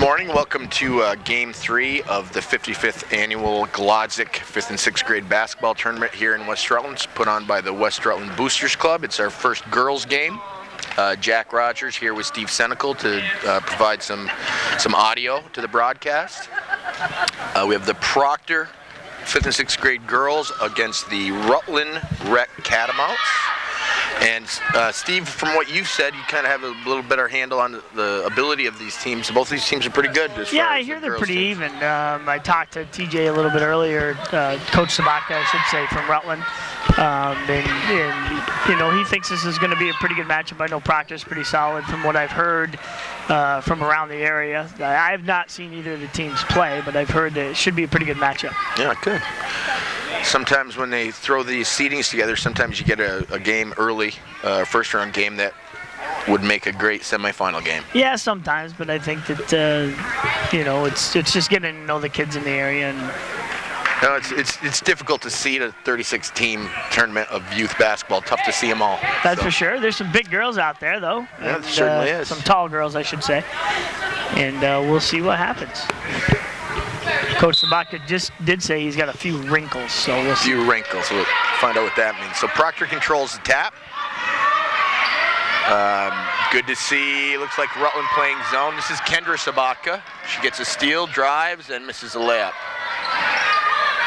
morning. Welcome to Game 3 of the 55th Annual Glodzik 5th and 6th grade basketball tournament here in West Rutland. It's put on by the West Rutland Boosters Club. It's our first girls game. Jack Rogers here with Steve Senecal to provide some audio to the broadcast. We have the Proctor 5th and 6th grade girls against the Rutland Rec Catamounts. And Steve, from what you've said, you kind of have a little better handle on the ability of these teams. Both these teams are pretty good. Yeah, I hear they're pretty even. I talked to TJ a little bit earlier, Coach Sabaka, I should say, from Rutland. And you know, he thinks this is going to be a pretty good matchup. I know Proctor's pretty solid from what I've heard from around the area. I have not seen either of the teams play, but I've heard that it should be a pretty good matchup. Yeah, good. Sometimes when they throw these seedings together, sometimes you get a game early, first round game that would make a great semifinal game. Yeah, sometimes, but I think that you know, it's just getting to know the kids in the area. And no, it's difficult to seed a 36-team tournament of youth basketball. Tough to see them all. That's for sure. There's some big girls out there, though. Yeah, there certainly is. Some tall girls, I should say. And we'll see what happens. Coach Sabaka just did say he's got a few wrinkles, so we'll see. A few wrinkles. We'll find out what that means. So Proctor controls the tap. Good to see. Looks like Rutland playing zone. This is Kendra Sabaka. She gets a steal, drives, and misses a layup.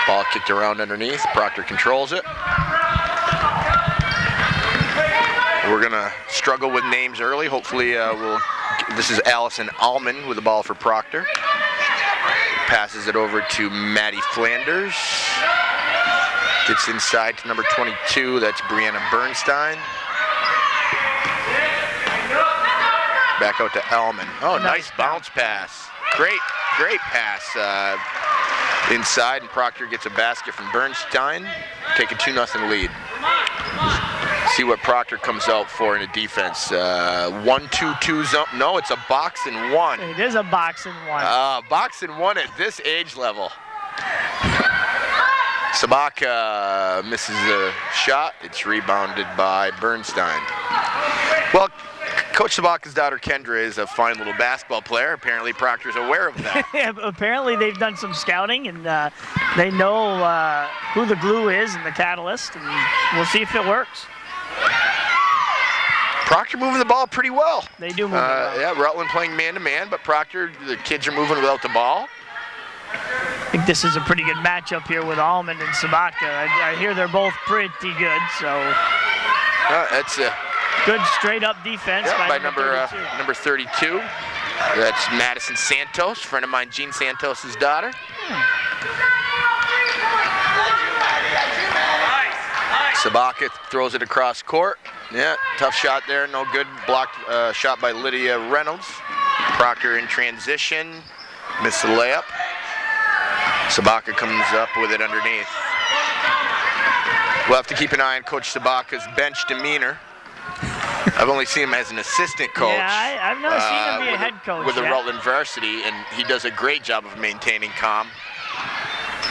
Ball kicked around underneath. Proctor controls it. We're gonna struggle with names early. Hopefully, this is Allison Allman with the ball for Proctor. Passes it over to Maddie Flanders. Gets inside to number 22. That's Brianna Bernstein. Back out to Allman. Oh, nice bounce pass. Great pass inside, and Proctor gets a basket from Bernstein. Take a 2-0 lead. See what Proctor comes out for in a defense. 1-2-2 zone. No, it's a box and one. It is a box and one. Box and one at this age level. Sabaka misses the shot. It's rebounded by Bernstein. Well, Coach Sabaka's daughter Kendra is a fine little basketball player. Apparently Proctor's aware of that. Yeah, apparently they've done some scouting, and they know who the glue is and the catalyst, and we'll see if it works. Proctor moving the ball pretty well. They do move the ball. Yeah, Rutland playing man-to-man, but Proctor, the kids are moving without the ball. I think this is a pretty good matchup here with Allman and Sabaka. I hear they're both pretty good, so. That's a good straight-up defense by number 32. That's Madison Santos, friend of mine, Gene Santos' daughter. Sabaka throws it across court. Yeah, tough shot there, no good. Blocked shot by Lydia Reynolds. Proctor in transition, missed the layup. Sabaka comes up with it underneath. We'll have to keep an eye on Coach Sabaka's bench demeanor. I've only seen him as an assistant coach. Yeah, I've never seen him be a head coach with the Rutland varsity, and he does a great job of maintaining calm.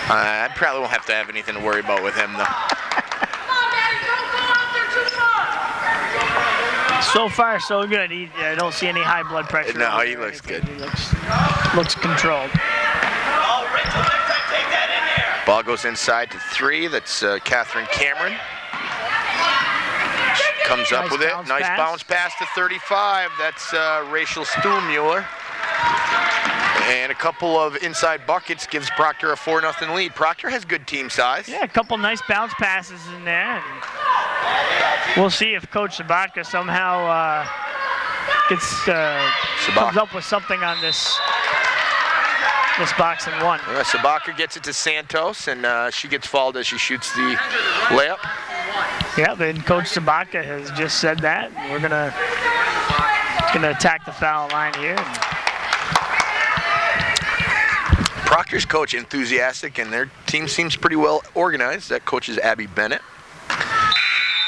I probably won't have to have anything to worry about with him, though. So far, so good. I don't see any high blood pressure. No, he looks good. He looks controlled. Ball goes inside to 3. That's Catherine Cameron. Comes up with it. Nice bounce pass to 35. That's Rachel Stuhlmuller. And a couple of inside buckets gives Proctor a 4-0 lead. Proctor has good team size. Yeah, a couple nice bounce passes in there. And we'll see if Coach Sabaka somehow comes up with something on this box and one. Sabaka gets it to Santos, and she gets fouled as she shoots the layup. Yeah, and Coach Sabaka has just said that. We're gonna attack the foul line here. Proctor's coach enthusiastic, and their team seems pretty well organized. That coach is Abby Bennett.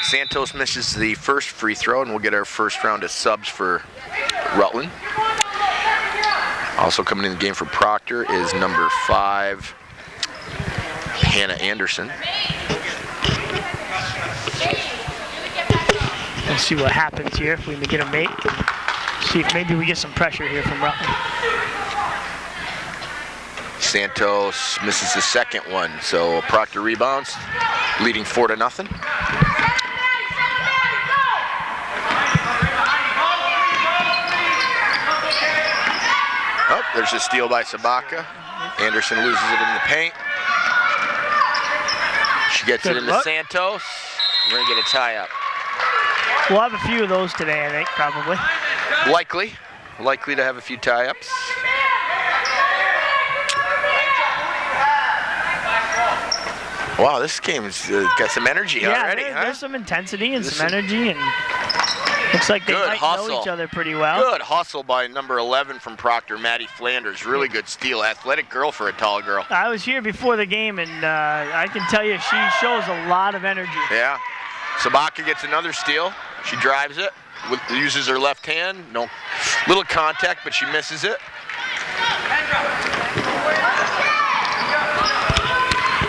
Santos misses the first free throw, and we'll get our first round of subs for Rutland. Also coming in the game for Proctor is number 5, Hannah Anderson. We'll see what happens here if we can get a make. See if maybe we get some pressure here from Rutland. Santos misses the second one, so Proctor rebounds, leading 4-0. Oh, there's a steal by Sabaka. Anderson loses it in the paint. She gets it into Santos. We're gonna get a tie-up. We'll have a few of those today, I think, probably. Likely to have a few tie-ups. Wow, this game's got some energy already, huh? There's some intensity and some energy, and looks like they might know each other pretty well. Good hustle by number 11 from Proctor, Maddie Flanders. Really good steal. Athletic girl for a tall girl. I was here before the game, and I can tell you she shows a lot of energy. Yeah. Sabaka gets another steal. She drives it, uses her left hand. No, little contact, but she misses it.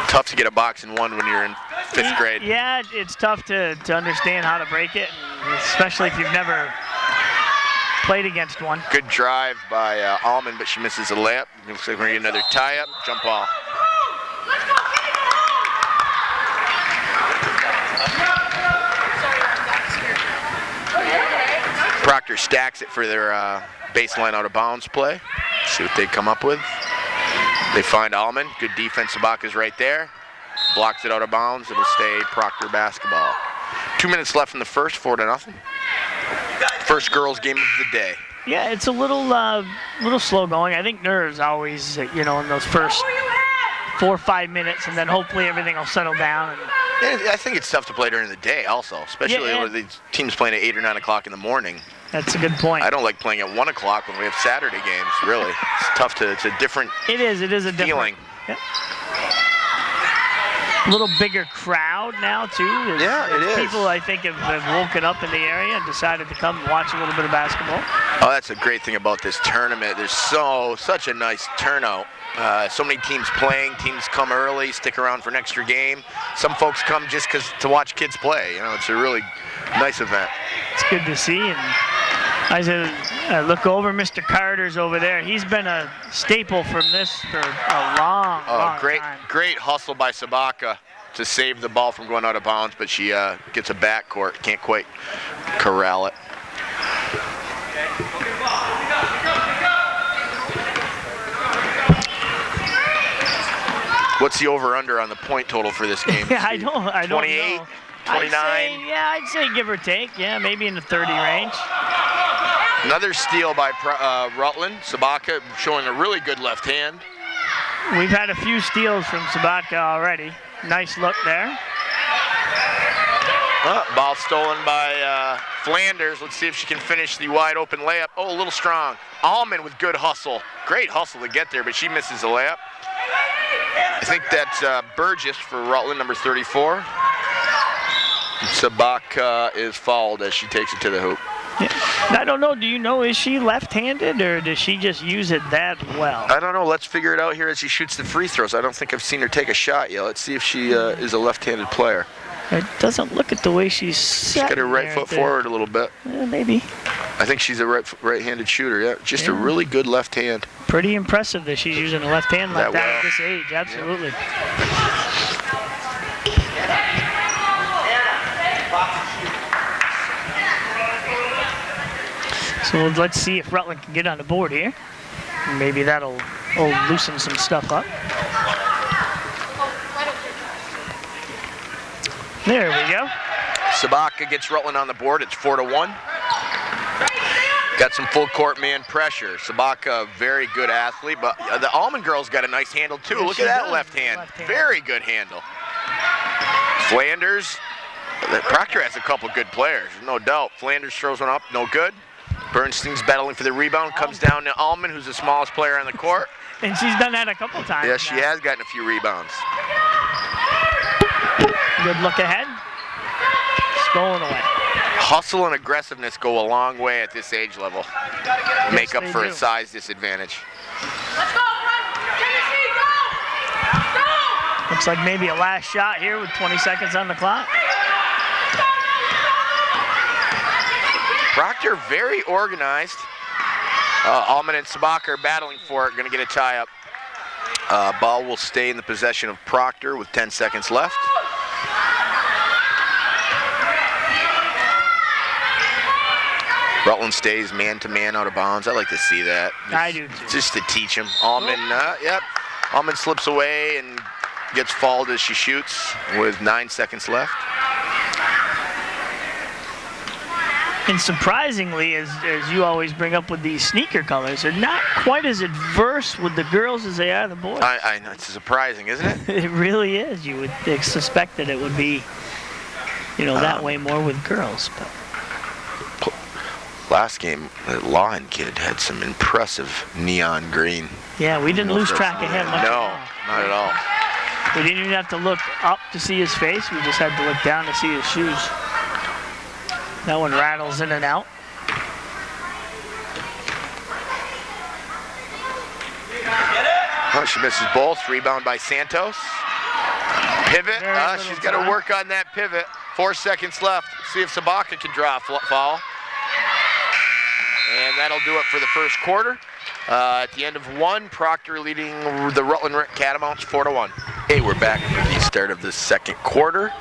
Tough to get a box and one when you're in 5th grade. Yeah, it's tough to understand how to break it, especially if you've never played against one. Good drive by Almond, but she misses a layup. It looks like we're going to get another tie-up. Jump ball. Proctor stacks it for their baseline out of bounds play. See what they come up with. They find Almond. Good defense. Sabaka's right there. Blocks it out of bounds. It'll stay Proctor basketball. 2 minutes left in the first, 4-0. First girls game of the day. Yeah, it's a little slow going. I think nerves always, in those first 4 or 5 minutes, and then hopefully everything will settle down. I think it's tough to play during the day also, especially with these teams playing at 8 or 9 o'clock in the morning. That's a good point. I don't like playing at 1 o'clock when we have Saturday games, really. It's tough it's a different It is a feeling. different. Yeah. A little bigger crowd now, too. It is. People, I think, have woken up in the area and decided to come watch a little bit of basketball. Oh, that's a great thing about this tournament. There's such a nice turnout. So many teams playing. Teams come early, stick around for an extra game. Some folks come just to watch kids play. It's a really nice event. It's good to see. And I look over, Mr. Carter's over there. He's been a staple from this for a long time. Great hustle by Sabaka to save the ball from going out of bounds, but she gets a backcourt. Can't quite corral it. What's the over-under on the point total for this game? I don't 28, know. 29? I'd say give or take. Yeah, maybe in the 30 range. Another steal by Rutland. Sabaka showing a really good left hand. We've had a few steals from Sabaka already. Nice look there. Ball stolen by Flanders. Let's see if she can finish the wide open layup. Oh, a little strong. Almond with good hustle. Great hustle to get there, but she misses the layup. I think that's Burgess for Rutland, number 34. Sabaka is fouled as she takes it to the hoop. Yeah. I don't know. Do you know, is she left-handed or does she just use it that well? I don't know. Let's figure it out here as she shoots the free throws. I don't think I've seen her take a shot yet. Let's see if she is a left-handed player. It doesn't look at the way she's set. She's got her right foot forward a little bit. Maybe. I think she's a right-handed shooter, yeah. Just a really good left hand. Pretty impressive that she's using a left hand like that at this age, absolutely. So let's see if Rutland can get on the board here. Maybe that'll loosen some stuff up. There we go. Sabaka gets Rutland on the board. It's 4-1. Got some full court man pressure. Sabaka, very good athlete, but the Almond girl's got a nice handle too. Look at that left hand. Very good handle. Flanders. Proctor has a couple good players, no doubt. Flanders throws one up, no good. Bernstein's battling for the rebound, comes down to Almond, who's the smallest player on the court. And she's done that a couple times. Yeah, she has gotten a few rebounds. Good look ahead. Stolen away. Hustle and aggressiveness go a long way at this age level. Make up for a size disadvantage. Let's go, Tennessee, go! Looks like maybe a last shot here with 20 seconds on the clock. Proctor very organized. Almond and Sabaka are battling for it. Going to get a tie up. Ball will stay in the possession of Proctor with 10 seconds left. Rutland stays man-to-man out of bounds. I like to see that. I do too. Just to teach him. Almond, yep. Almond slips away and gets fouled as she shoots with 9 seconds left. And surprisingly, as you always bring up with these sneaker colors, they're not quite as adverse with the girls as they are the boys. I know, it's surprising, isn't it? It really is. You would suspect that it would be, that way more with girls. But last game, the Lawton kid had some impressive neon green. Yeah, we didn't lose track of him much. No, not at all. We didn't even have to look up to see his face. We just had to look down to see his shoes. That one rattles in and out. Oh, she misses both. Rebound by Santos. Pivot. She's got to work on that pivot. 4 seconds left. See if Sabaka can draw a foul. And that'll do it for the first quarter. At the end of one, Proctor leading the Rutland Catamounts 4-1. Hey, we're back for the start of the second quarter.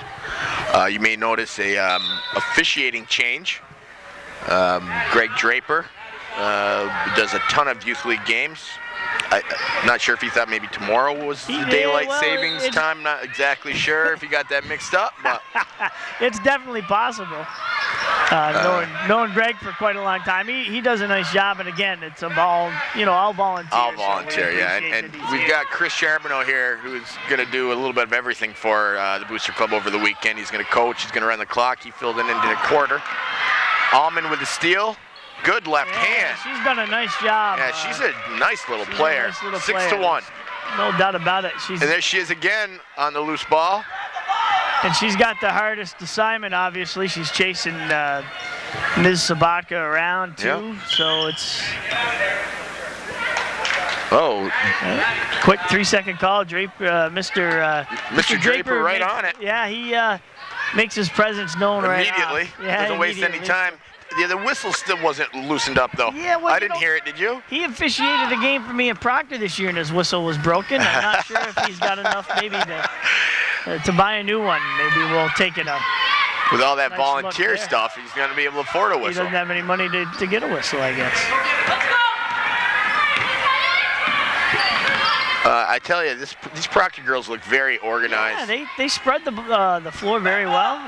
You may notice a officiating change. Greg Draper does a ton of youth league games. I'm not sure if he thought maybe tomorrow was the daylight savings time. Not exactly sure if he got that mixed up, but it's definitely possible. Knowing Greg for quite a long time, he does a nice job. And again, it's all volunteer. All volunteer, yeah. And we've got Chris Charbonneau here, who's going to do a little bit of everything for the Booster Club over the weekend. He's going to coach. He's going to run the clock. He filled in into the quarter. Almond with the steal. Good left hand. She's done a nice job. Yeah, she's a nice little player. 6-1. No doubt about it. And there she is again on the loose ball. And she's got the hardest assignment, obviously. She's chasing Ms. Sabaka around, too. Yep. So it's... Quick 3-second call. Draper, Mr. Draper right on it. Yeah, he makes his presence known immediately. Right off. Yeah, doesn't waste any time. Yeah, the whistle still wasn't loosened up, though. Yeah, well, I didn't hear it, did you? He officiated a game for me in Proctor this year, and his whistle was broken. I'm not sure if he's got enough maybe to buy a new one. Maybe we'll take it up. With all that volunteer stuff, he's going to be able to afford a whistle. He doesn't have any money to get a whistle, I guess. I tell you, these Proctor girls look very organized. Yeah, they spread the floor very well.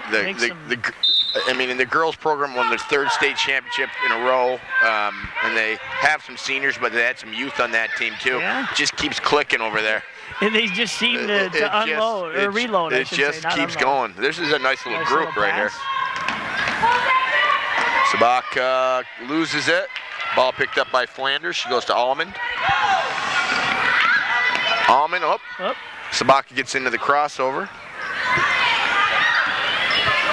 In the girls program won their 3rd state championship in a row, and they have some seniors, but they had some youth on that team too. Yeah. It just keeps clicking over there. And they just seem to unload or reload. It just keeps going. This is a nice little group right here. Sabaka loses it. Ball picked up by Flanders. She goes to Almond. Almond up. Sabaka gets into the crossover.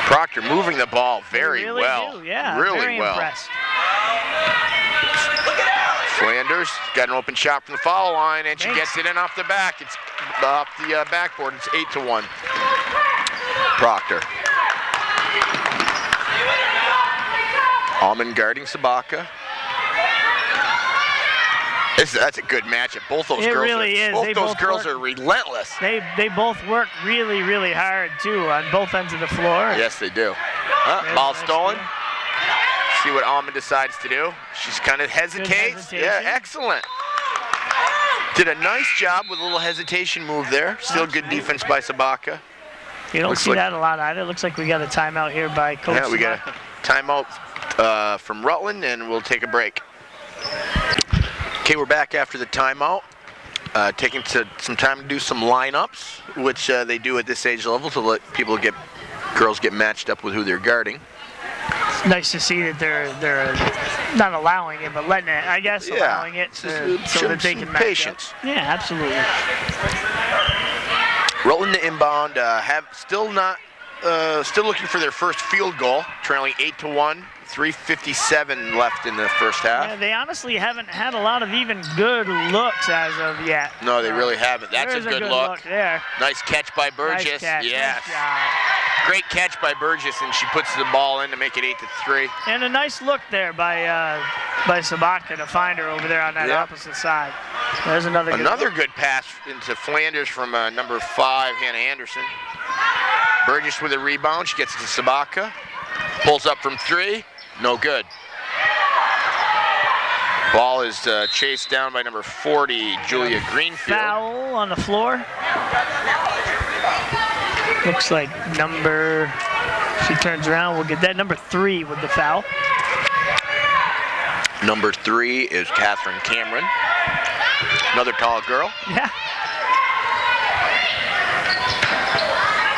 Proctor moving the ball very well. Yeah, really very well. Impressed. Flanders got an open shot from the foul line, and she gets it in off the back. It's off the backboard. It's 8-1. Proctor. Almond guarding Sabaka. That's a good matchup. Both those girls really is. Both those girls are relentless. They both work really, really hard too on both ends of the floor. Yes, they do. Ball stolen. See what Almond decides to do. She's kind of hesitates. Yeah, excellent. Did a nice job with a little hesitation move there. Still good defense by Sabaka. You don't see that a lot either. It looks like we got a timeout here by Coach Sabaka. Yeah, we got a timeout from Rutland, and we'll take a break. Okay, we're back after the timeout. Taking some time to do some lineups, which they do at this age level to let girls get matched up with who they're guarding. It's nice to see that they're not allowing it, but letting it, I guess, allowing it so that they can match patience. up. Yeah, absolutely. Rutland to inbound, still looking for their first field goal, trailing 8-1. 3:57 left in the first half. Yeah, they honestly haven't had a lot of even good looks as of yet. No, they really haven't. That's a good look. There. Nice catch by Burgess. Nice catch. Yes. Nice Great catch by Burgess, and she puts the ball in to make it 8-3. And a nice look there by Sabaka to find her over there on that opposite side. There's another good pass into Flanders from number 5, Hannah Anderson. Burgess with a rebound. She gets it to Sabaka. Pulls up from 3. No good. Ball is chased down by number 40, Julia Greenfield. Foul on the floor. Looks like she turns around, we'll get that. Number 3 with the foul. Number 3 is Catherine Cameron. Another tall girl. Yeah.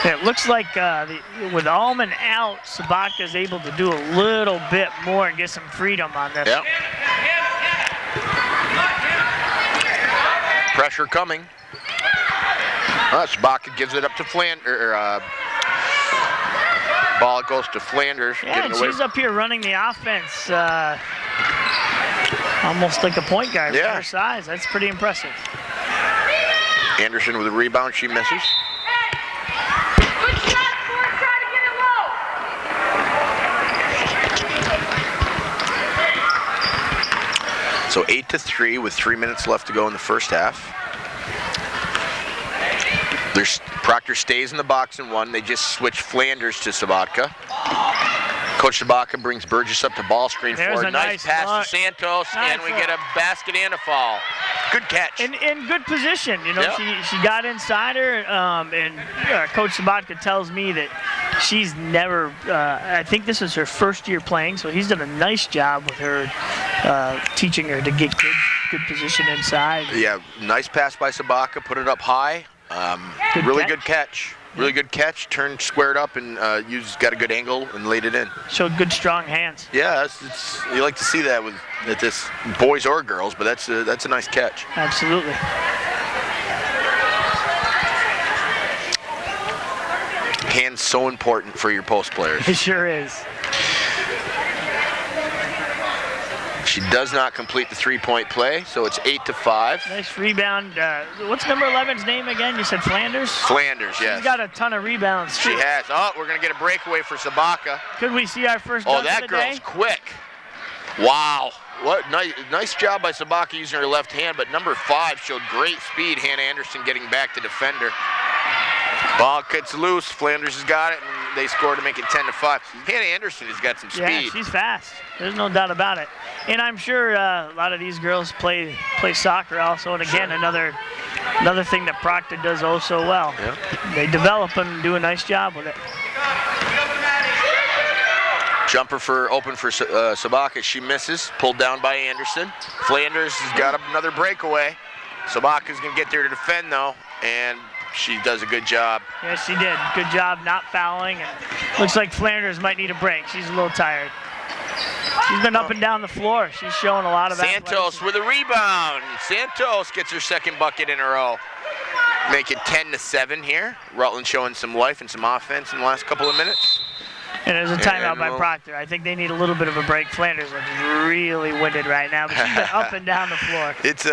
It looks like with Allman out, Sabaka is able to do a little bit more and get some freedom on this. Yep. Pressure coming. Sabaka gives it up to Flanders. Ball goes to Flanders. Yeah, and she's up here running the offense almost like a point guard for her size. That's pretty impressive. Anderson with a rebound. She misses. So 8-3 with 3 minutes left to go in the first half. Proctor stays in the box and 1. They just switch Flanders to Sabaka. Coach Sabaka brings Burgess up to ball screen for a nice pass to Santos, and we get a basket and a foul. Good catch. In good position. You know, she got inside her, and Coach Sabaka tells me that she's never, I think this is her first year playing, so he's done a nice job with her, teaching her to get good position inside. Yeah, nice pass by Sabaka, put it up high. Really good catch. Really good catch, turned squared up and got a good angle and laid it in. Showed good, strong hands. Yeah, you like to see that with this boys or girls, but that's a nice catch. Absolutely. Hands so important for your post players. It sure is. She does not complete the 3-point play, so it's 8-5. Nice rebound. What's number 11's name again? You said Flanders? Flanders, yes. She's got a ton of rebounds, too. She has. Oh, we're going to get a breakaway for Sabaka. Could we see our first dunk of the day? Oh, that girl's quick. Wow. What nice job by Sabaka using her left hand, but number 5 showed great speed. Hannah Anderson getting back to defend her. Ball gets loose. Flanders has got it, and they score to make it 10-5. Hannah Anderson has got some speed. Yeah, she's fast. There's no doubt about it. And I'm sure a lot of these girls play soccer also. And again, another thing that Proctor does also well. Yeah. They develop and do a nice job with it. Jumper open for Sabaka. She misses. Pulled down by Anderson. Flanders has got another breakaway. Sabaka's going to get there to defend, though, and she does a good job. Yes, she did. Good job not fouling. And looks like Flanders might need a break. She's a little tired. She's been up and down the floor. She's showing a lot of Santos with a rebound. Santos gets her second bucket in a row. Make it 10-7 here. Rutland showing some life and some offense in the last couple of minutes. And there's a timeout by Proctor. I think they need a little bit of a break. Flanders looks really winded right now, but she's been up and down the floor. It's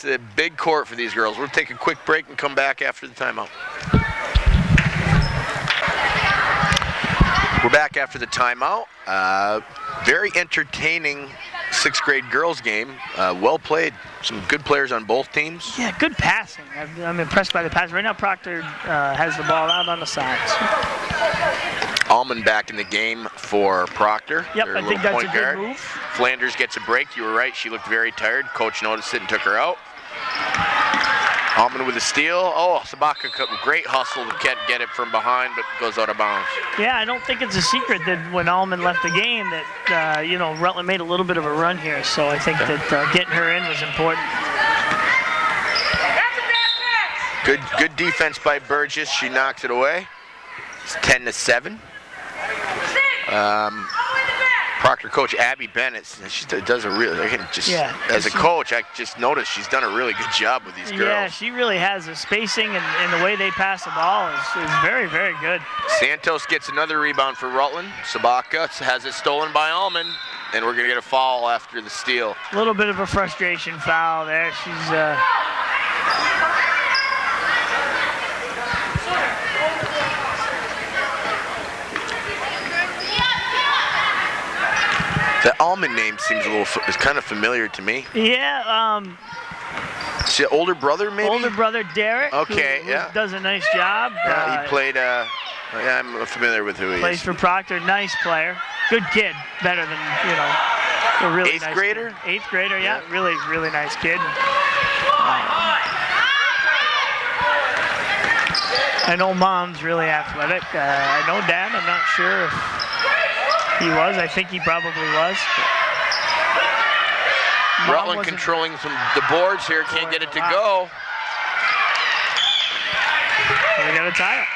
a big court for these girls. We'll take a quick break and come back after the timeout. We're back after the timeout. Very entertaining 6th grade girls game. Well played. Some good players on both teams. Yeah, good passing. I'm impressed by the pass. Right now, Proctor has the ball out on the sides. Allman back in the game for Proctor. Yep, I think that's a good move. Flanders gets a break. You were right. She looked very tired. Coach noticed it and took her out. Allman with a steal. Oh, Sabaka, great hustle to get it from behind, but goes out of bounds. Yeah, I don't think it's a secret that when Allman left the game that, Rutland made a little bit of a run here. So I think that getting her in was important. Good defense by Burgess. She knocks it away. It's 10-7. Proctor coach Abby Bennett, she does a really, as a coach, I just noticed she's done a really good job with these girls. Yeah, she really has. The spacing and the way they pass the ball is very, very good. Santos gets another rebound for Rutland. Sabaka has it stolen by Allman, and we're going to get a foul after the steal. A little bit of a frustration foul there. She's The Allman name seems is kind of familiar to me. Yeah, Is it older brother, maybe? Older brother, Derek. Okay, who yeah. does a nice job. Yeah, he played, yeah, I'm familiar with who he plays is. for Proctor, nice player. Good kid, better than, a really Eighth nice grader? Kid. Eighth grader, yeah. Really, really nice kid. I know Mom's really athletic. I know Dad, I'm not sure if he was. I think he probably was. Rutland controlling the boards here, can't get it to go. We got a tie up.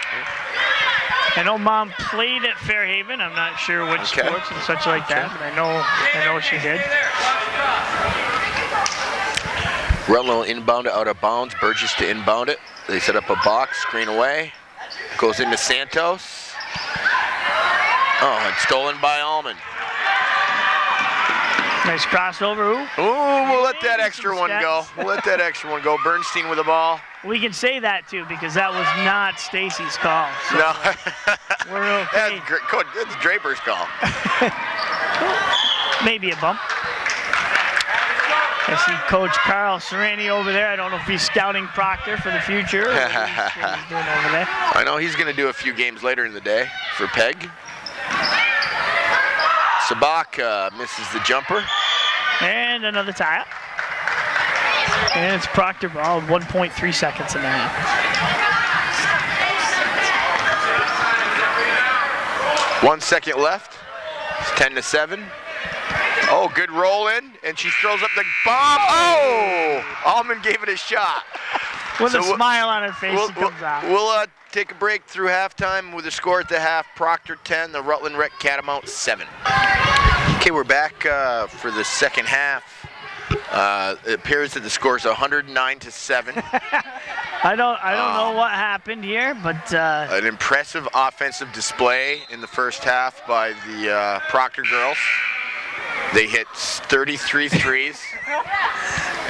I know Mom played at Fairhaven. I'm not sure which sports and such like that, but I know she did. Rutland will inbound it out of bounds. Burgess to inbound it. They set up a box, screen away. Goes into Santos. Oh, and stolen by Allman. Nice crossover. Ooh, we'll let that extra one go. We'll let that extra one go. Bernstein with the ball. We can say that too because that was not Stacy's call. So no. We're okay. That's Draper's call. Maybe a bump. I see Coach Carl Serrani over there. I don't know if he's scouting Proctor for the future or what he's doing over there. I know he's going to do a few games later in the day for PEG. Sabak misses the jumper. And another tie-up. And it's Proctor ball, 1.3 seconds in the half. 1 second left. It's 10-7. Oh, good roll in, and she throws up the bomb. Oh! Allman gave it a shot. With a smile on her face, she comes out. We'll take a break through halftime with a score at the half. Proctor 10, the Rutland Rec Catamounts 7. Okay, we're back for the second half. It appears that the score is 109-7. I don't know what happened here, but an impressive offensive display in the first half by the Proctor girls. They hit 33 threes.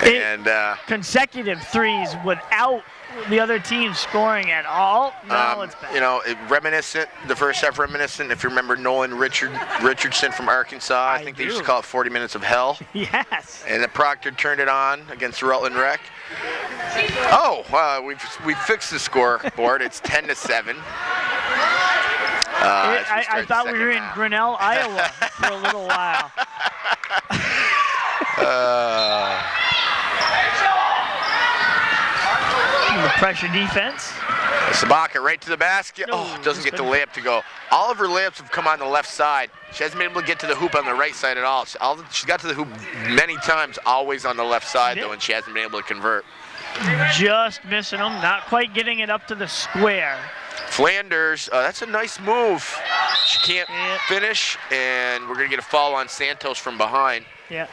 And consecutive threes without the other team scoring at all. No, it's bad. Reminiscent, the first half reminiscent, if you remember Nolan Richardson from Arkansas. I think they used to call it 40 minutes of hell. Yes. And then Proctor turned it on against Rutland Rec. Oh, we fixed the scoreboard. It's 10-7. I thought we were in Grinnell, Iowa for a little while. The pressure defense. Sabaka right to the basket. Doesn't get the layup to go. All of her layups have come on the left side. She hasn't been able to get to the hoop on the right side at all. She's got to the hoop many times, always on the left side, though, and she hasn't been able to convert. Just missing them, not quite getting it up to the square. Flanders, that's a nice move. She can't finish, and we're going to get a foul on Santos from behind. Yeah.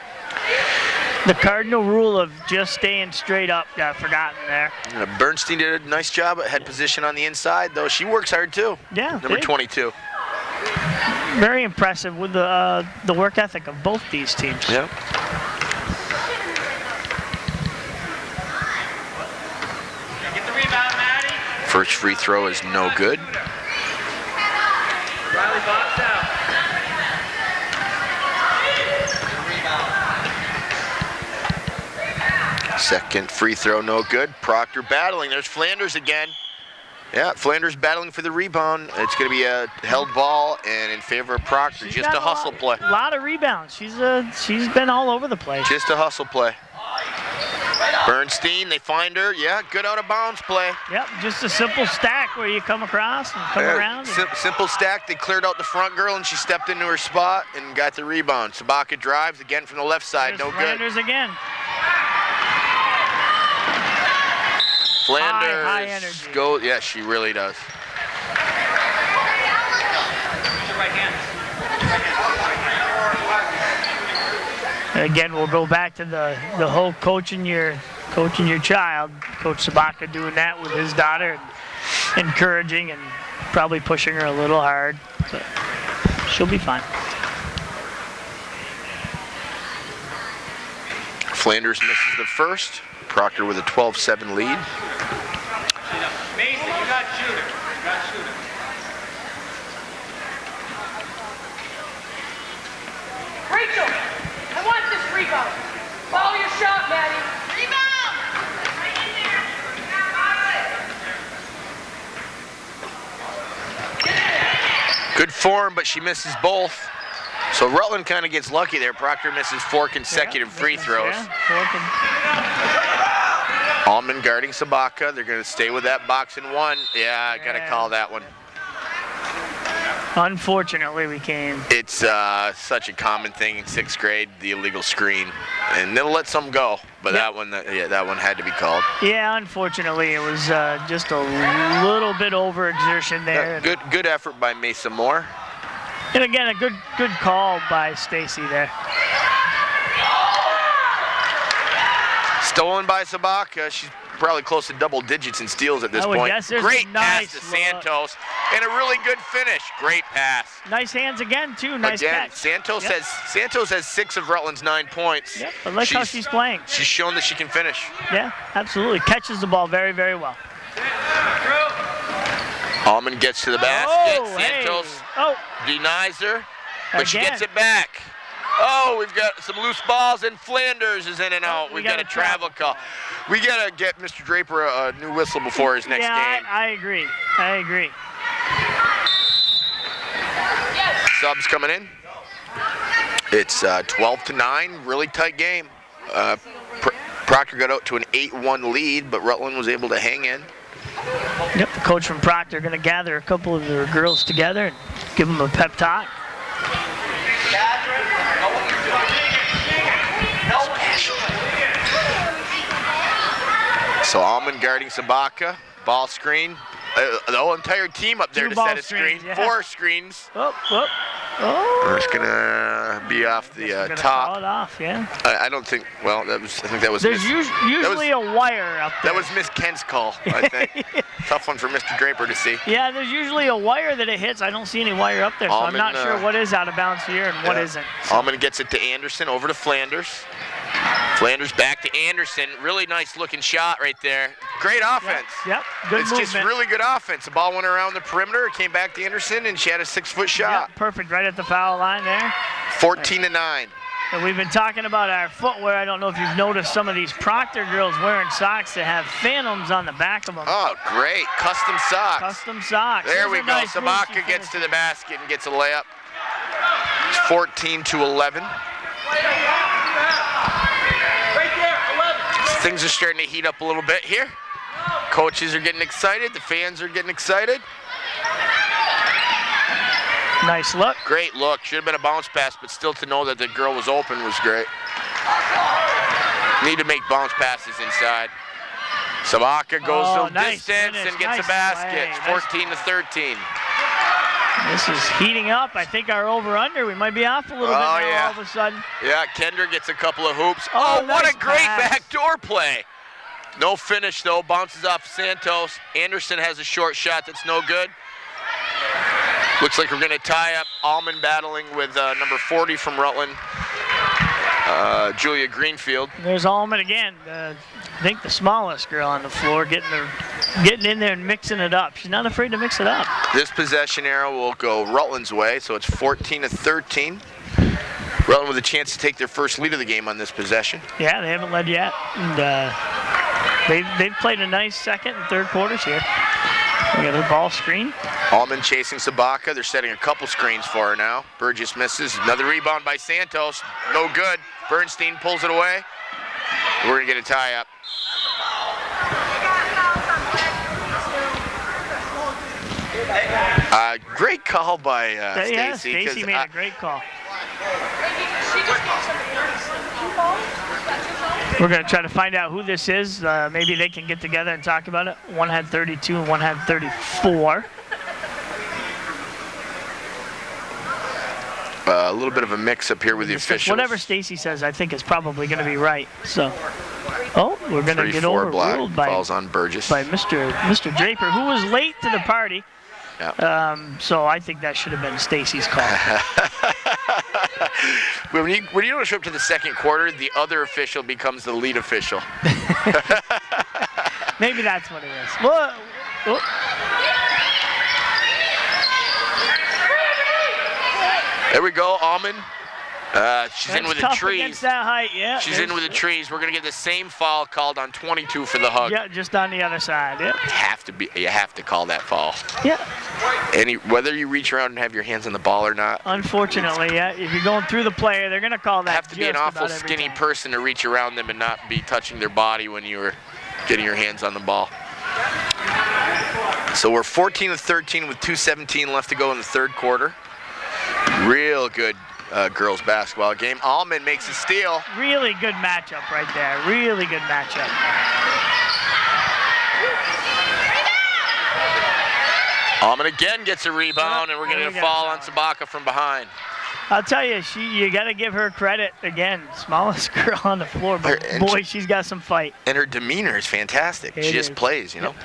The cardinal rule of just staying straight up got forgotten there. Bernstein did a nice job at head position on the inside, though. She works hard, too. Yeah. Number 22. Very impressive with the work ethic of both these teams. Yeah. First free throw is no good. Riley box out. Second free throw, no good. Proctor battling. There's Flanders again. Yeah, Flanders battling for the rebound. It's going to be a held ball and in favor of Proctor. Just a hustle play. A lot of rebounds. She's been all over the place. Just a hustle play. Bernstein, they find her. Yeah, good out of bounds play. Yep, just a simple stack where you come across and come around. Simple stack. They cleared out the front girl and she stepped into her spot and got the rebound. Sabaka drives again from the left side. There's no Flanders good. Again. Flanders. High energy. Yeah, she really does. Again, we'll go back to the whole coaching your child. Coach Sabaka doing that with his daughter, and encouraging and probably pushing her a little hard, but she'll be fine. Flanders misses the first. Proctor with a 12-7 lead. Mason, you got shooter. You got shooter. Rachel, I want this rebound. Follow your shot, Maddie. Rebound! Good form, but she misses both. So Rutland kind of gets lucky there. Proctor misses 4 consecutive free throws. Allman guarding Sabaka. They're going to stay with that box and 1. Yeah, I got to call that one. Unfortunately, we came. It's such a common thing in 6th grade, the illegal screen, and they'll let some go. But that one had to be called. Yeah, unfortunately, it was just a little bit overexertion there. Good effort by Mesa Moore. And again, a good call by Stacy there. Stolen by Sabaka. She's probably close to double digits in steals at this point. Great pass to Santos, and a really good finish. Great pass. Nice hands again, too. Nice catch. Santos has 6 of Rutland's 9 points. Yep, I like how she's playing. She's shown that she can finish. Yeah, absolutely. Catches the ball very, very well. Allman gets to the basket. Santos hey. denies her, but she gets it back. Oh, we've got some loose balls, and Flanders is in and out. We've got a travel call. We got to get Mr. Draper a new whistle before his next game. I agree. Subs coming in. It's 12-9, really tight game. Proctor got out to an 8-1 lead, but Rutland was able to hang in. Yep, the coach from Proctor going to gather a couple of their girls together and give them a pep talk. So Allman guarding Sabaka, ball screen. The whole entire team up there to set a screen. Yeah. 4 screens. Oh. We're just gonna be off the top. Call it off, yeah. I don't think. Well, I think that was. There's usually a wire up there. That was Miss Kent's call, I think. Tough one for Mr. Draper to see. Yeah, there's usually a wire that it hits. I don't see any wire up there, so I'm not sure what is out of bounds here and what isn't. So. Allman gets it to Anderson, over to Flanders. Flanders back to Anderson. Really nice looking shot right there. Great offense. Yep. Good movement. It's just really good offense. The ball went around the perimeter, it came back to Anderson, and she had a 6-foot shot. Yep, perfect, right at the foul line there. 14-9. And we've been talking about our footwear. I don't know if you've noticed some of these Proctor girls wearing socks that have phantoms on the back of them. Oh, great. Custom socks. Custom socks. There we go. Nice Sabaka gets to the basket and gets a layup. It's 14-11. Things are starting to heat up a little bit here. Coaches are getting excited. The fans are getting excited. Nice look. Great look. Should have been a bounce pass, but still to know that the girl was open was great. Need to make bounce passes inside. Sabaka goes the distance and gets a basket. It's 14-13. This is heating up. I think our over-under, we might be off a little bit now all of a sudden. Yeah, Kendra gets a couple of hoops. Oh, what nice a great pass. backdoor play. No finish, though. Bounces off Santos. Anderson has a short shot that's no good. Looks like we're going to tie up. Allman battling with number 40 from Rutland, Julia Greenfield. There's Allman again. I think the smallest girl on the floor getting in there and mixing it up. She's not afraid to mix it up. This possession arrow will go Rutland's way, so it's 14-13. Rutland with a chance to take their first lead of the game on this possession. Yeah, they haven't led yet. And they've played a nice second and third quarters here. We got a ball screen. Allman chasing Sabaka. They're setting a couple screens for her now. Burgess misses. Another rebound by Santos. No good. Bernstein pulls it away. We're going to get a tie-up. Great call by Stacy. Yeah, Stacy made a great call. We're going to try to find out who this is. Maybe they can get together and talk about it. One had 32 and one had 34. A little bit of a mix-up here with the officials. Whatever Stacy says, I think is probably going to be right. So, we're going to get overruled by falls on Burgess. By Mr. Draper, who was late to the party. Yeah. So I think that should have been Stacy's call. When you don't show up to the second quarter, the other official becomes the lead official. Maybe that's what it is. Whoa. There we go, Allman She's in with the tough trees. against that height, yeah. She's in with the trees. We're going to get the same foul called on 22 for the hug. Yeah, just on the other side, yeah. You have to call that foul. Yeah. Whether you reach around and have your hands on the ball or not. Unfortunately, yeah. If you're going through the player, they're going to call that. You have to be an awful skinny person to reach around them and not be touching their body when you're getting your hands on the ball. So we're 14-13 with 2:17 left to go in the third quarter. Real good girls basketball game. Allman makes a steal. Really good matchup right there. Really good matchup. Allman again gets a rebound, and we're going to get a foul on Sabaka from behind. I'll tell you, you got to give her credit again. Smallest girl on the floor, but boy, she's got some fight. And her demeanor is fantastic. She just plays, you know.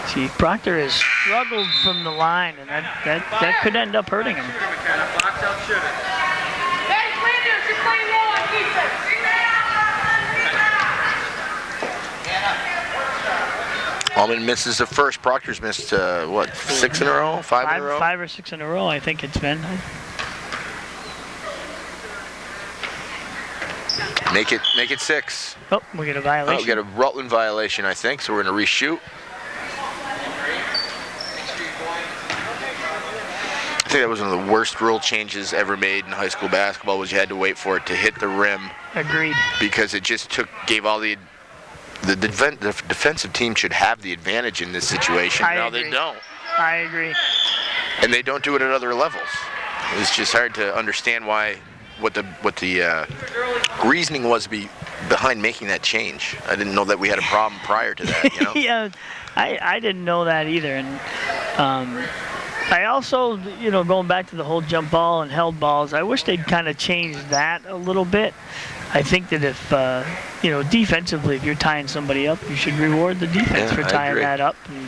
See, Proctor has struggled from the line, and that could end up hurting him. Allman misses the first. Proctor's missed, what, 6 in a row? 5 in a row? 5 or 6 in a row, I think it's been. Make it 6. Oh, we get a violation. Oh, we get a Rutland violation, I think, so we're going to reshoot. I think that was one of the worst rule changes ever made in high school basketball, was you had to wait for it to hit the rim. Agreed. Because it just gave all the defensive team should have the advantage in this situation. Now they don't. I agree. And they don't do it at other levels. It's just hard to understand what the reasoning was behind making that change. I didn't know that we had a problem prior to that, you know? Yeah, I didn't know that either. And I also, going back to the whole jump ball and held balls, I wish they'd kind of changed that a little bit. I think that if, defensively, if you're tying somebody up, you should reward the defense for tying that up. And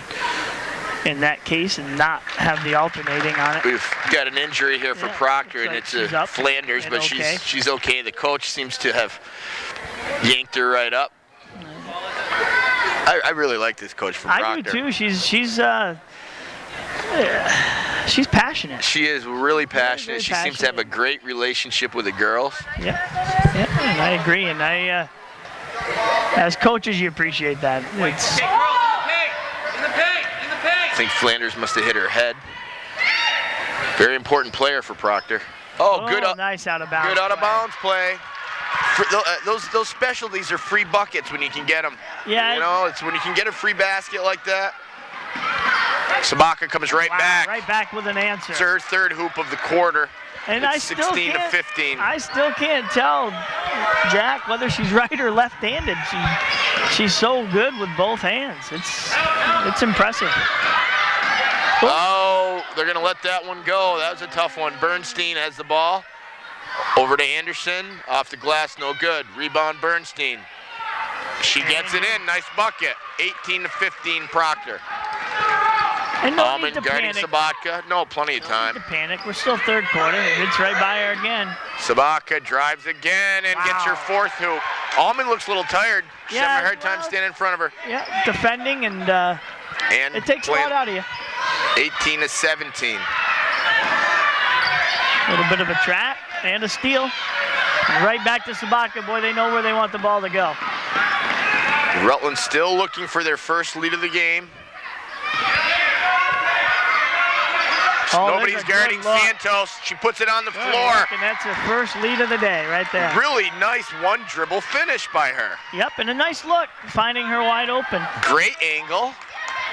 in that case, and not have the alternating on it. We've got an injury here for Proctor, and it's Flanders, but she's okay. The coach seems to have yanked her right up. I really like this coach from Proctor. I do too. She's passionate. She is really passionate. She seems to have a great relationship with the girls. Yeah, and I agree. And as coaches, you appreciate that. It's. I think Flanders must have hit her head. Very important player for Proctor. Oh, good. Nice out of bounds. Good out of bounds play. Those specialties are free buckets when you can get them. Yeah. It's when you can get a free basket like that. Sabaka comes right back. Right back with an answer. It's her third hoop of the quarter. And it's 16 to 15. I still can't tell, Jack, whether she's right or left-handed. She's so good with both hands. It's impressive. Oh, they're going to let that one go. That was a tough one. Bernstein has the ball. Over to Anderson. Off the glass, no good. Rebound Bernstein. She gets it in. Nice bucket. 18 to 15, Proctor. And no Allman guarding Sabaka. No, plenty of time. No need to panic. We're still third quarter. It's right by her again. Sabaka drives again and gets her fourth hoop. Allman looks a little tired. She's having a hard time standing in front of her. Yeah, defending, and it takes a lot out of you. 18 to 17. A little bit of a trap and a steal. And right back to Sabaka. Boy, they know where they want the ball to go. Rutland still looking for their first lead of the game. Nobody's guarding Santos. She puts it on the floor. And that's her first lead of the day right there. Really nice one dribble finish by her. Yep, and a nice look, finding her wide open. Great angle.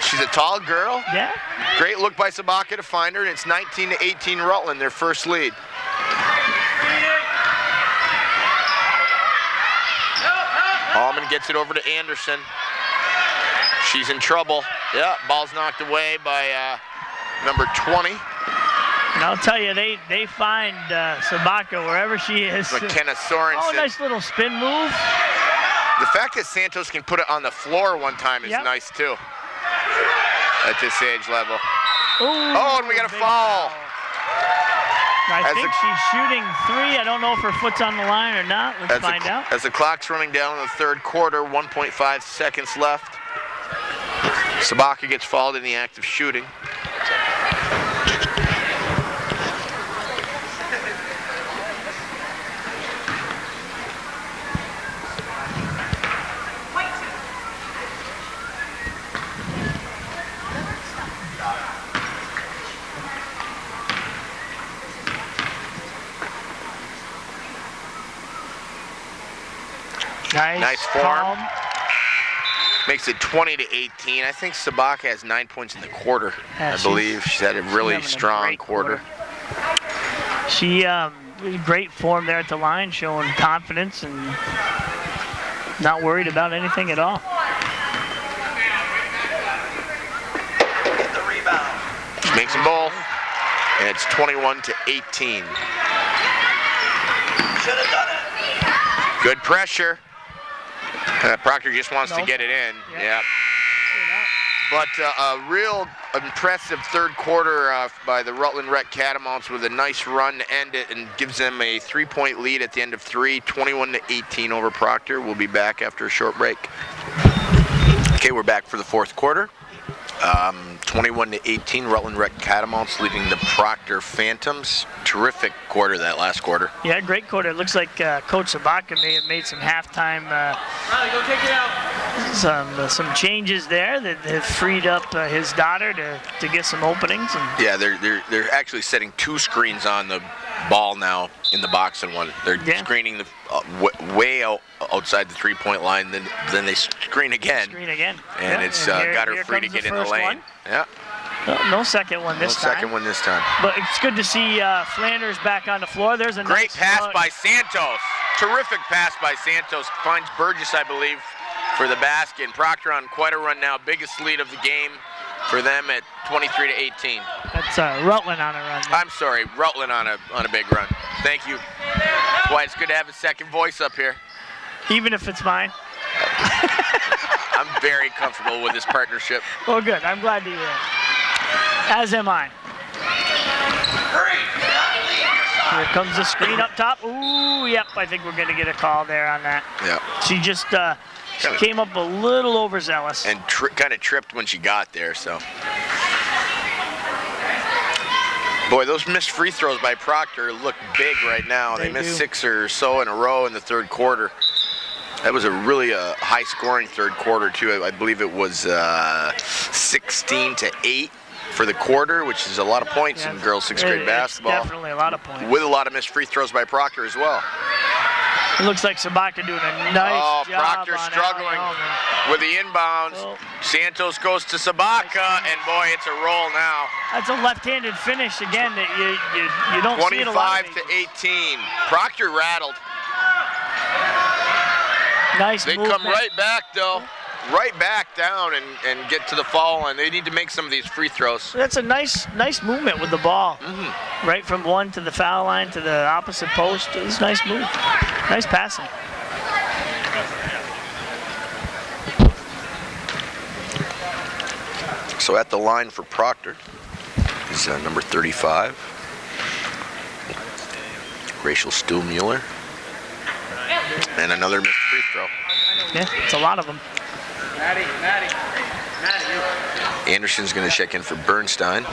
She's a tall girl. Yeah. Great look by Sabaka to find her, and it's 19 to 18 Rutland, their first lead. Allman gets it over to Anderson. She's in trouble. Yeah, ball's knocked away by number 20. And I'll tell you, they find Sabaka wherever she is. McKenna Sorensen. Oh, nice little spin move. The fact that Santos can put it on the floor one time is nice, too, at this age level. Ooh, oh, and we got a foul. I think she's shooting 3. I don't know if her foot's on the line or not. Let's find out. As the clock's running down in the third quarter, 1.5 seconds left. Sabaka gets fouled in the act of shooting. Nice form. Calm. Makes it 20-18. I think Sabaka has 9 points in the quarter. Yeah, I believe she's had a really strong quarter. She great form there at the line, showing confidence and not worried about anything at all. She makes them both, and it's 21-18. Good pressure. Proctor just wants to get it in. Yep. But a real impressive third quarter by the Rutland Rec Catamounts with a nice run to end it and gives them a 3-point lead at the end of 3, 21-18 over Proctor. We'll be back after a short break. Okay, we're back for the fourth quarter. 21-18, Rutland Rec Catamounts leading the Proctor Phantoms. Terrific quarter, that last quarter. Yeah, great quarter. It looks like Coach Sabaka may have made some halftime Go take it out. some changes there that have freed up his daughter to get some openings. And yeah, they're actually setting 2 screens on the ball now in the box and one. They're screening the way outside the 3-point line, then they screen again. And it's got her free to get in the lane. One. Yeah. No second one this time. No second one this time. But it's good to see Flanders back on the floor. There's a great nice pass by Santos. Terrific pass by Santos. Finds Burgess, I believe, for the basket. And Proctor on quite a run now. Biggest lead of the game for them at 23-18. That's Rutland on a run. I'm sorry, Rutland on a big run. Thank you. That's why it's good to have a second voice up here. Even if it's mine. I'm very comfortable with this partnership. Well, good. I'm glad to hear it. As am I. Here comes the screen up top. Ooh, yep. I think we're going to get a call there on that. Yeah. She just she came up a little overzealous. And kind of tripped when she got there, so. Boy, those missed free throws by Proctor look big right now. They missed 6 or so in a row in the third quarter. That was a really high-scoring third quarter, too. I believe it was 16-8 for the quarter, which is a lot of points in girls' 6th grade basketball. Definitely a lot of points. With a lot of missed free throws by Proctor as well. It looks like Sabaka doing a nice job. Proctor struggling with the inbounds. Santos goes to Sabaka, and boy, it's a roll now. That's a left-handed finish again that you don't see it a lot. 25-18. Proctor rattled. Nice They movement. come right back, though. Right back down and get to the foul line. They need to make some of these free throws. That's a nice movement with the ball. Right from one to the foul line to the opposite post. It's a nice move. Nice passing. So at the line for Proctor is number 35, Rachel Stuhlmuller. And another missed free throw. Yeah, it's a lot of them. Maddie, Anderson's going to check in for Bernstein.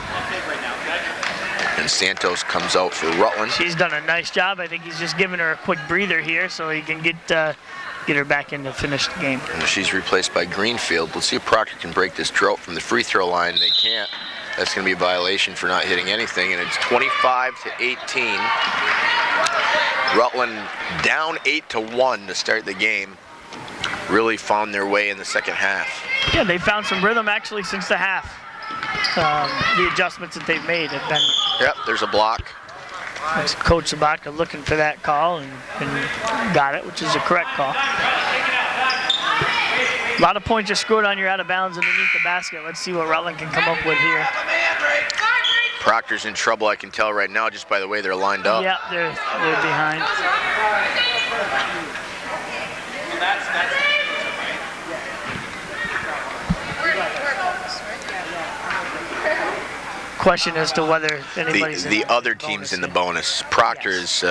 And Santos comes out for Rutland. She's done a nice job. I think he's just giving her a quick breather here so he can get her back in to finish the game. And she's replaced by Greenfield. Let's see if Proctor can break this drought from the free throw line. They can't. That's going to be a violation for not hitting anything. And it's 25-18. Rutland down 8-1 to start the game. Really found their way in the second half. Yeah, they found some rhythm actually since the half. The adjustments that they've made have been. Yep, there's a block. Coach Sabaka looking for that call and got it, which is a correct call. A lot of points are scored on your out of bounds underneath the basket. Let's see what Rutland can come up with here. Proctor's in trouble, I can tell right now, just by the way they're lined up. Yeah, they're behind. question as to whether anybody's the other team's in the bonus. Proctor is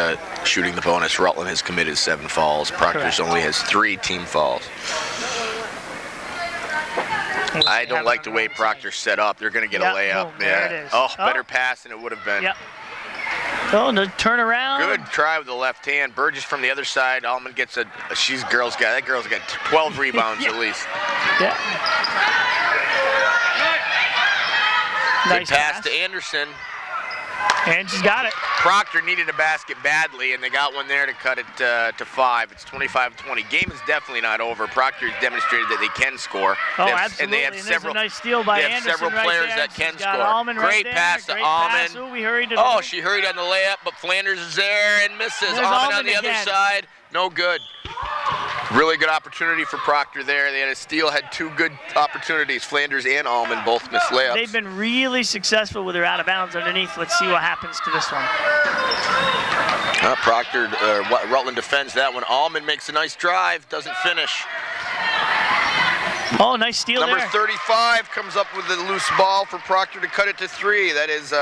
shooting the bonus. Rutland has committed 7 fouls. Proctor's only has 3 team fouls. I don't like the way Proctor's set up. They're going to get a layup. Boom, there it is. Better pass than it would have been. Yep. Oh, the turnaround. Good try with the left hand. Burgess from the other side. Almond gets that girl's got 12 rebounds at least. Yeah. Good Nice pass to Anderson. And she's got it. Proctor needed a basket badly, and they got one there to cut it to 5. It's 25-20. Game is definitely not over. Proctor has demonstrated that they can score. Oh, absolutely. And they have there's a nice steal by Anderson. Several players that can score. Almond Great right pass there. to Almond. Oh, we hurried to Oh, she hurried on the layup, but Flanders is there and misses. Almond on the other side. No good. Really good opportunity for Proctor there. They had a steal, had 2 good opportunities. Flanders and Almond both missed layups. They've been really successful with their out of bounds underneath. Let's see what happens to this one. Proctor, Rutland defends that one. Almond makes a nice drive, doesn't finish. Oh, nice steal Number there. 35 comes up with a loose ball for Proctor to cut it to 3. That is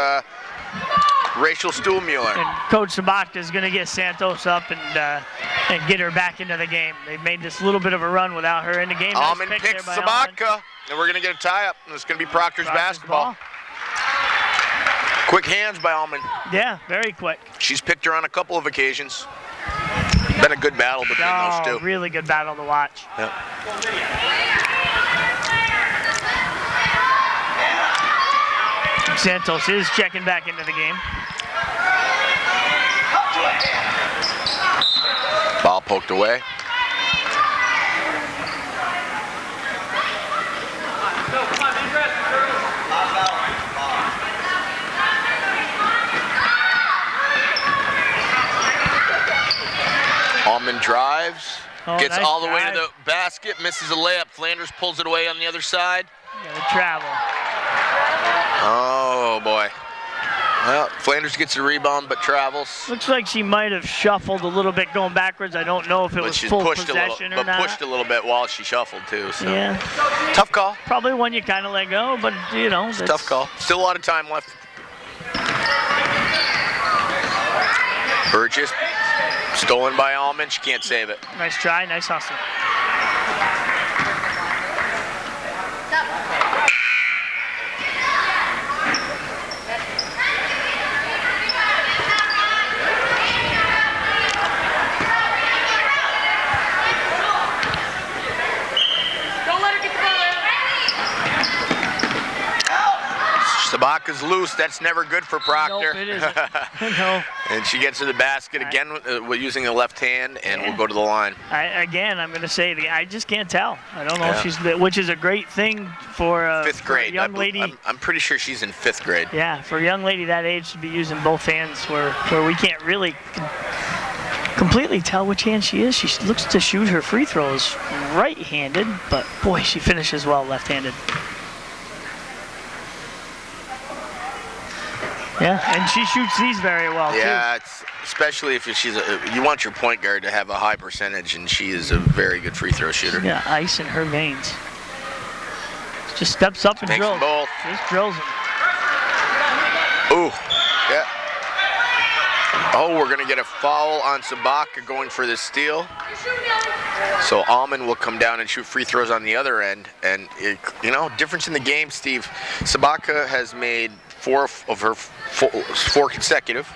Rachel Stuhlmuller. And Coach Sabatka is going to get Santos up and get her back into the game. They've made this little bit of a run without her in the game. Almond picks Sabatka, and we're going to get a tie-up. It's going to be Proctor's basketball. Quick hands by Almond. Yeah, very quick. She's picked her on a couple of occasions. Been a good battle between those two. Really good battle to watch. Yep. Santos is checking back into the game. Ball poked away. Almond drives, gets all the way to the basket, misses a layup. Flanders pulls it away on the other side. Yeah, the travel. Oh boy. Well, Flanders gets a rebound but travels. Looks like she might have shuffled a little bit going backwards. I don't know if it was full possession or not. But pushed a little bit while she shuffled too. So. Yeah. Tough call. Probably one you kind of let go, but you know. It's a tough call. Still a lot of time left. Burgess, stolen by Almond. She can't save it. Nice try, nice hustle. Sabaka's loose. That's never good for Proctor. Nope, it isn't. No. And she gets to the basket again using the left hand, and we'll go to the line. I'm going to say, I just can't tell. I don't know if she's, which is a great thing for fifth grade. For a young lady. I'm pretty sure she's in 5th grade. Yeah, for a young lady that age to be using both hands where we can't really completely tell which hand she is. She looks to shoot her free throws right-handed, but boy, she finishes well left-handed. Yeah, and she shoots these very well, too. Yeah, especially if she's you want your point guard to have a high percentage, and she is a very good free throw shooter. Yeah, ice in her veins. Just steps up and Takes drills. Them both. Just drills them. Ooh, yeah. Oh, we're going to get a foul on Sabaka going for this steal. So Almond will come down and shoot free throws on the other end. And, difference in the game, Steve. Sabaka has made 4 of her 4 consecutive,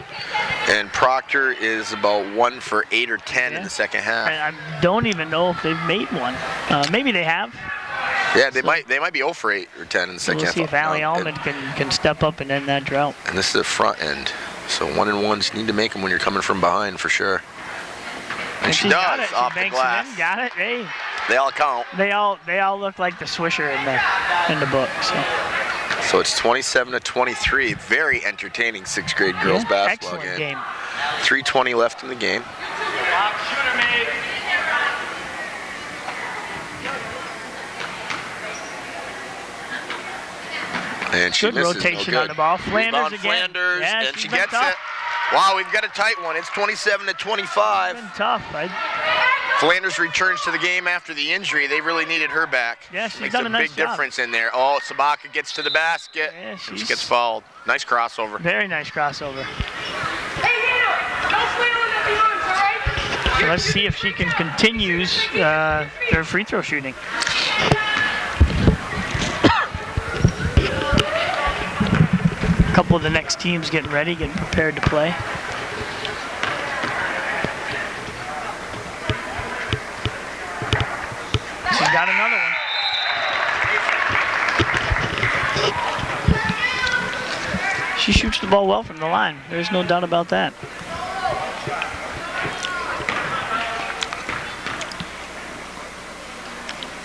and Proctor is about 1 for 8 or 10 in the second half. I don't even know if they've made one. Maybe they have. Yeah, they might be 0 for 8 or 10 in the second half. We'll see if Allie Almond can step up and end that drought. And this is the front end, so 1-and-1s you need to make them when you're coming from behind for sure. And she does off the glass. Got it. Hey. They all count. They all look like the swisher in the book. So it's 27-23. Very entertaining 6th grade girls basketball game. 3:20 left in the game. And she misses. Good rotation on the ball. Flanders again. And she gets it. Wow, we've got a tight one. It's 27-25. It's been tough. Flanders returns to the game after the injury. They really needed her back. Yeah, she's Makes done a nice big job. difference in there. Oh, Sabaka gets to the basket. Yeah, And she she's- gets fouled. Nice crossover. Very nice crossover. Hey, Hannah, don't flail in the arms, all right? So let's see if she can continue their free throw shooting. A couple of the next teams getting ready, getting prepared to play. She's got another one. She shoots the ball well from the line. There's no doubt about that.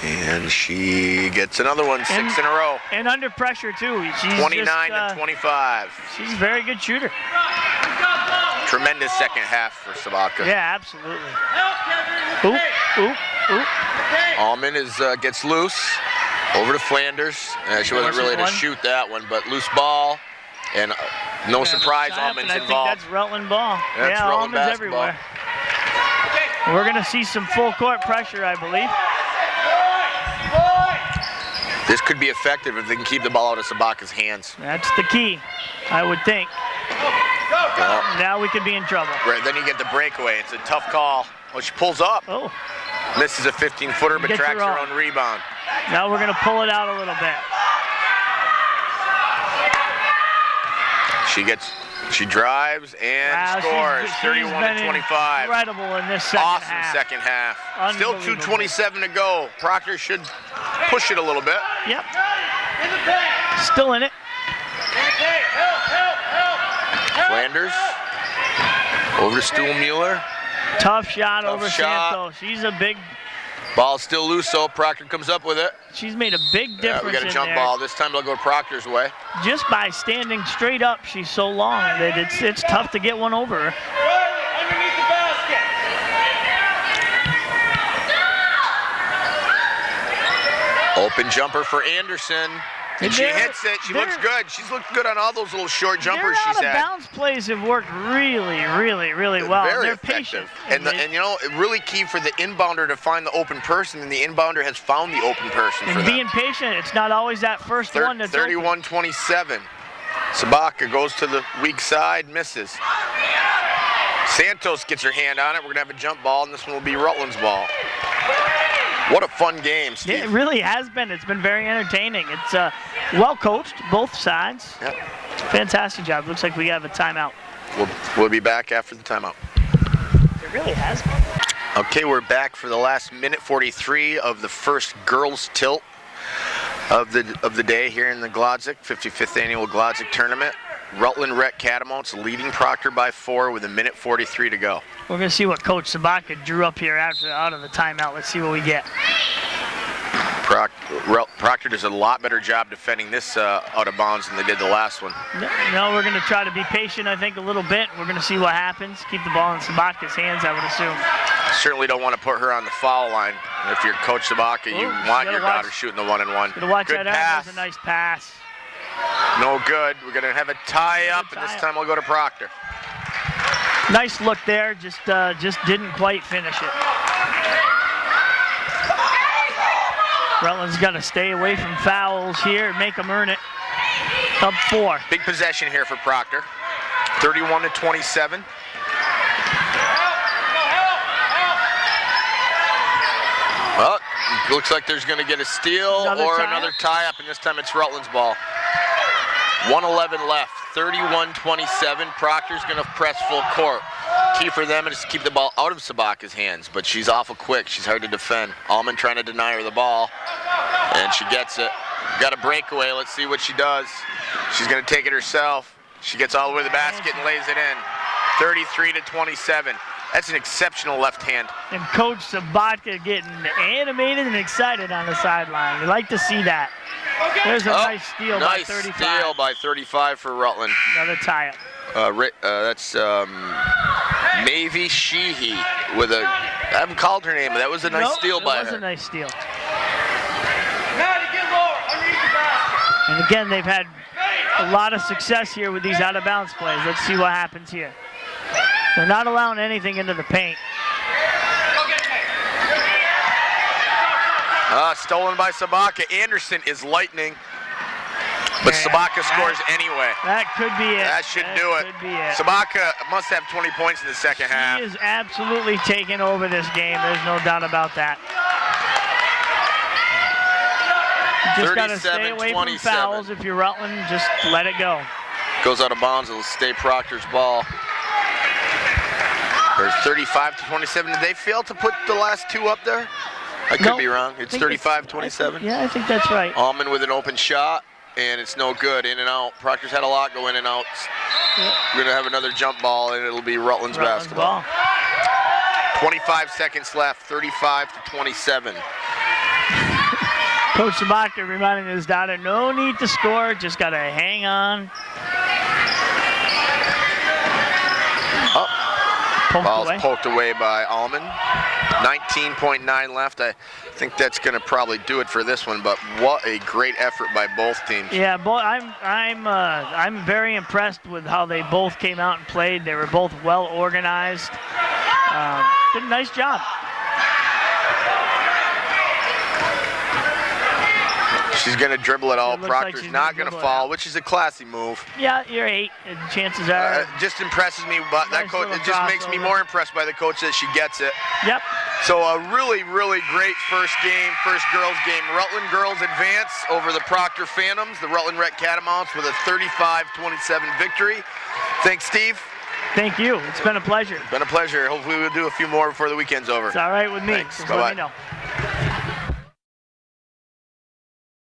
And she gets another one, 6 in a row. And under pressure, too. She's 29 just, to 25. She's a very good shooter. Tremendous second half for Sabaka. Yeah, absolutely. Help, Kevin. Oop. Allman gets loose. Over to Flanders. She wasn't really to shoot that one, but loose ball. And no surprise, Allman's I think involved. that's Rutland ball. That's yeah, Rutland Allman's basketball. everywhere. We're going to see some full court pressure, I believe. This could be effective if they can keep the ball out of Sabaka's hands. That's the key, I would think. Well, Now we could be in trouble. right, then you get the breakaway. It's a tough call. Well, she pulls up. Oh, Misses a 15-footer, but Gets tracks her her own. own rebound. now we're going to pull it out a little bit. She drives and Wow, scores. she's 31 been to 25. incredible in this second Awesome half. second half. Still Unbelievable. 2:27 to go. Proctor should push it a little bit. Yep, In the paint. still in it. In the paint. Help. Flanders over to Stuhlmuller. Tough shot Tough over shot. Santos. Ball's still loose, so Proctor comes up with it. She's made a big difference Yeah, we got a in jump there. ball. This time they'll go Proctor's way. Just by standing straight up, she's so long that it's tough to get one over her. Riley, underneath the basket. Open jumper for Anderson. And she They're- hits it. She looks they're- good. She's looked good on all those little short jumpers Their she's had. out-of-bounds plays have worked really, really, really well. Very They're effective. patient. And you know, really key for the inbounder to find the open person, and the inbounder has found the open person for And them. being patient, it's not always that first one that's open. 31-27. Sabaka goes to the weak side, misses. Santos gets her hand on it. We're going to have a jump ball, and this one will be Rutland's ball. What a fun game, Steve. Yeah, it really has been. It's been very entertaining. It's well coached, both sides. Yep. Fantastic job. Looks like we have a timeout. We'll be back after the timeout. It really has been. Okay, we're back for the last minute 43 of the first girls tilt of the day here in the Glodzik, 55th annual Glodzik tournament. Rutland Rec Catamounts leading Proctor by 4 with a minute 43 to go. We're going to see what Coach Sabaka drew up here out of the timeout. Let's see what we get. Proctor does a lot better job defending this out of bounds than they did the last one. No, we're going to try to be patient, I think, a little bit. We're going to see what happens. Keep the ball in Sabaka's hands, I would assume. Certainly don't want to put her on the foul line. If you're Coach Sabaka, you Ooh, want gotta your watch- daughter shooting the one-and-one. Going to watch Good that out. pass. That was a nice pass. No good. We're going to have a tie-up, and this time we'll go to Proctor. Nice look there. Just didn't quite finish it. Rutland's got to stay away from fouls here and make them earn it. Up 4. Big possession here for Proctor. 31-27. Well, looks like there's going to get a steal Another or tie-up? another tie-up, and this time it's Rutland's ball. 1:11 left, 31-27. Proctor's going to press full court. Key for them is to keep the ball out of Sabaka's hands, but she's awful quick. She's hard to defend. Allman trying to deny her the ball, and she gets it. Got a breakaway. Let's see what she does. She's going to take it herself. She gets all the way to the basket and lays it in. 33-27. That's an exceptional left hand. And Coach Sabaka getting animated and excited on the sideline. You like to see that. There's a nice steal by 35. Nice steal by 35 for Rutland. Another tie-up. That's Mavie Sheehy with a, I haven't called her name, but that was a nice steal by That was her. a nice steal. Now to get lower, underneath the basket. And again, they've had a lot of success here with these out-of-bounds plays. Let's see what happens here. They're not allowing anything into the paint. Stolen by Sabaka. Anderson is lightning. But Sabaka scores anyway. That could be it. That should do it. Could be it. Sabaka must have 20 points in the second half. He is absolutely taking over this game. There's no doubt about that. You just got to stay away from fouls if you're Rutland. Just let it go. Goes out of bounds. It'll stay Proctor's ball. There's 35-27. Did they fail to put the last two up there? I could be wrong. It's 35-27. Yeah, I think that's right. Allman with an open shot. And it's no good, in and out. Proctor's had a lot go in and out. Yep. We're gonna have another jump ball, and it'll be Rutland's basketball. 25 seconds left, 35-27. Coach Sabaka reminding his daughter, no need to score, just gotta hang on. Ball's poked away by Allman. 19.9 left. I think that's going to probably do it for this one, but what a great effort by both teams. Yeah, I'm very impressed with how they both came out and played. They were both well organized. Did a nice job. She's going to dribble it all. Proctor's not going to fall, which is a classy move. Yeah, you're 8, and chances are. Just impresses me, but that coach, it just makes me more impressed by the coach that she gets it. Yep. So a really, really great first game, first girls game. Rutland girls advance over the Proctor Phantoms, the Rutland Rec Catamounts with a 35-27 victory. Thanks, Steve. Thank you. It's been a pleasure. Been a pleasure. Hopefully we'll do a few more before the weekend's over. It's all right with me. Thanks. Just Bye-bye. let me know.